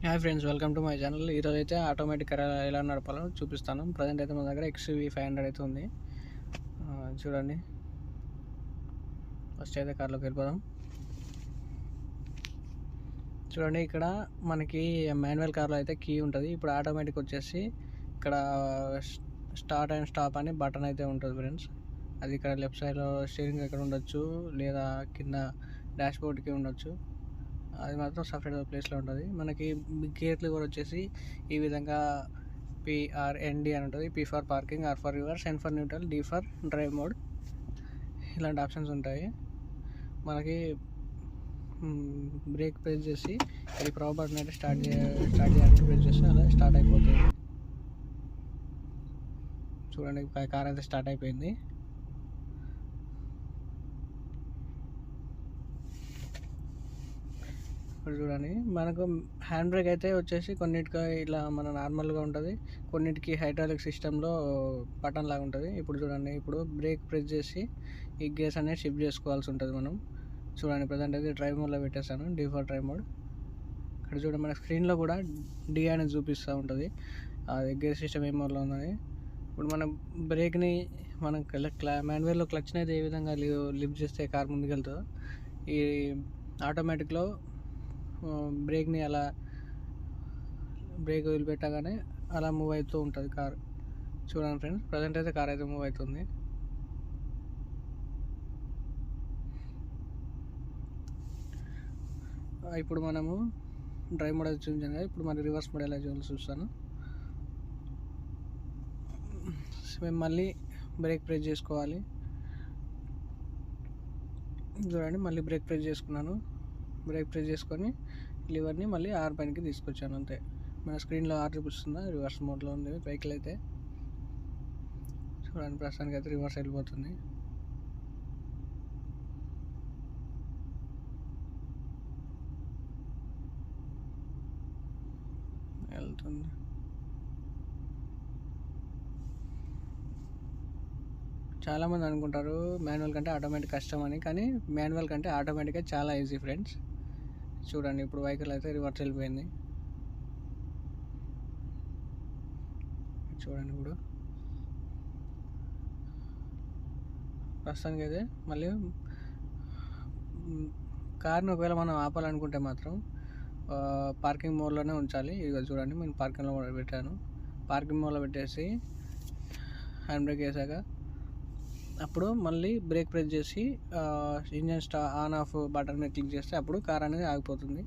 Hi friends, welcome to my channel. ఈరోజు అయితే automatic car ఎలా నడపాలో చూపిస్తాను. ప్రజెంట్ అయితే మన దగ్గర XUV 500 అయితే ఉంది. చూడండి, ఫస్ట్ అయితే కార్లోకి వెళ్ళిపోదాం. చూడండి, ఇక్కడ మనకి మాన్యువల్ కార్లో అయితే కీ ఉంటుంది. ఇప్పుడు ఆటోమేటిక్ వచ్చేసి ఇక్కడ స్టార్ట్ అండ్ స్టాప్ అని బటన్ అయితే ఉంటుంది ఫ్రెండ్స్. అది ఇక్కడ లెఫ్ట్ సైడ్లో స్టీరింగ్ ఇక్కడ ఉండొచ్చు, లేదా కింద డాష్ బోర్డ్కి ఉండొచ్చు. అది మాత్రం సపరేట్ ప్లేస్లో ఉంటుంది. మనకి గేర్లు కూడా వచ్చేసి ఈ విధంగా PRND అని ఉంటుంది. P for parking, R for rivers, N for neutral, D for drive mode, ఇలాంటి ఆప్షన్స్ ఉంటాయి. మనకి బ్రేక్ ప్రెస్ చేసి ఇది ప్రాపర్ బటన్ అయితే స్టార్ట్ చేయాలంటే ప్రెస్ చేస్తే అలా స్టార్ట్ అయిపోతుంది. చూడండి, కార్ అయితే స్టార్ట్ అయిపోయింది. ఇప్పుడు చూడండి, మనకు హ్యాండ్ బ్రేక్ అయితే వచ్చేసి కొన్నిటికి ఇలా మన నార్మల్గా ఉంటుంది, కొన్నిటికి హైడ్రాలిక్ సిస్టంలో బటన్ లాగా ఉంటుంది. ఇప్పుడు చూడండి, ఇప్పుడు బ్రేక్ ప్రెస్ చేసి ఈ గేర్స్ అనేది షిఫ్ట్ చేసుకోవాల్సి ఉంటుంది మనం. చూడండి, ప్రజెంట్ అయితే డ్రైవ్ మోడ్లో పెట్టేశాను, D ఫర్ డ్రైవ్ మోడ్. ఇక్కడ చూడండి, మన స్క్రీన్లో కూడా D అనేది చూపిస్తూ ఉంటుంది, అది గేర్ సిస్టమ్ ఏ మోడ్లో ఉన్నది. ఇప్పుడు మనం బ్రేక్ని మనం మాన్యువల్లో క్లచ్ని అయితే ఏ విధంగా లిఫ్ట్ చేస్తే కార్ ముందుకెళ్తుందో, ఈ ఆటోమేటిక్లో బ్రేక్ని అలా బ్రేక్ వదిలిపెట్టగానే అలా మూవ్ అవుతూ ఉంటుంది కార్. చూడండి ఫ్రెండ్స్, ప్రజెంట్ అయితే కార్ అయితే మూవ్ అవుతుంది. ఇప్పుడు మనము డ్రైవ్ మోడ్ అయితే చూపించాను కదా, ఇప్పుడు మన రివర్స్ మోడ్ ఎలా చేయాలో చూస్తాను. మేము మళ్ళీ బ్రేక్ ప్రెస్ చేసుకోవాలి. చూడండి, మళ్ళీ బ్రేక్ ప్రెస్ చేసుకున్నాను. బ్రేక్ ప్రెస్ చేసుకొని లివర్ని మళ్ళీ R పైనకి తీసుకొచ్చాను, అంతే. మన స్క్రీన్లో R చూపిస్తుందా, రివర్స్ మోడ్లో ఉంది వెహికల్ అయితే. చూడండి, ప్రస్తుతానికి అయితే రివర్స్ వెళ్ళిపోతుంది. వెళ్తుంది. చాలామంది అనుకుంటారు మాన్యువల్ కంటే ఆటోమేటిక్ కష్టం అని, కానీ మాన్యువల్ కంటే ఆటోమేటిక్గా చాలా ఈజీ ఫ్రెండ్స్. చూడండి, ఇప్పుడు వెహికల్ అయితే రివర్స్ వెళ్ళిపోయింది. చూడండి, ఇప్పుడు ప్రస్తుతానికి అయితే మళ్ళీ కార్ని ఒకవేళ మనం ఆపాలనుకుంటే మాత్రం పార్కింగ్ మోడ్లోనే ఉంచాలి. ఇదిగో చూడండి, నేను పార్కింగ్లో పెట్టాను. పార్కింగ్ మోడ్లో పెట్టేసి హ్యాండ్ బ్రేక్ వేసాక అప్పుడు మళ్ళీ బ్రేక్ ప్రెస్ చేసి ఇంజన్ ఆన్ ఆఫ్ బటన్ మీద క్లిక్ చేస్తే అప్పుడు కార్ అనేది ఆగిపోతుంది.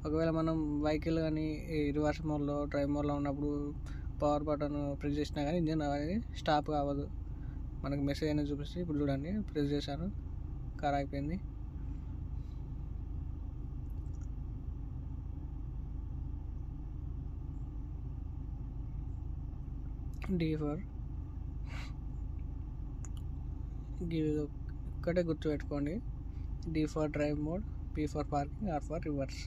ఒకవేళ మనం వెహికల్ కానీ రివర్స్ మోడ్లో డ్రైవ్ మోడ్లో ఉన్నప్పుడు పవర్ బటన్ ప్రెస్ చేసినా కానీ ఇంజన్ అనేది స్టాప్ కావదు, మనకు మెసేజ్ అనేది చూపిస్తుంది. ఇప్పుడు చూడండి, ప్రెస్ చేశాను, కార్ ఆగిపోయింది. D ఫర్ ఒక్కటే గుర్తుపెట్టుకోండి, D for drive mode, P for parking, R for rivers.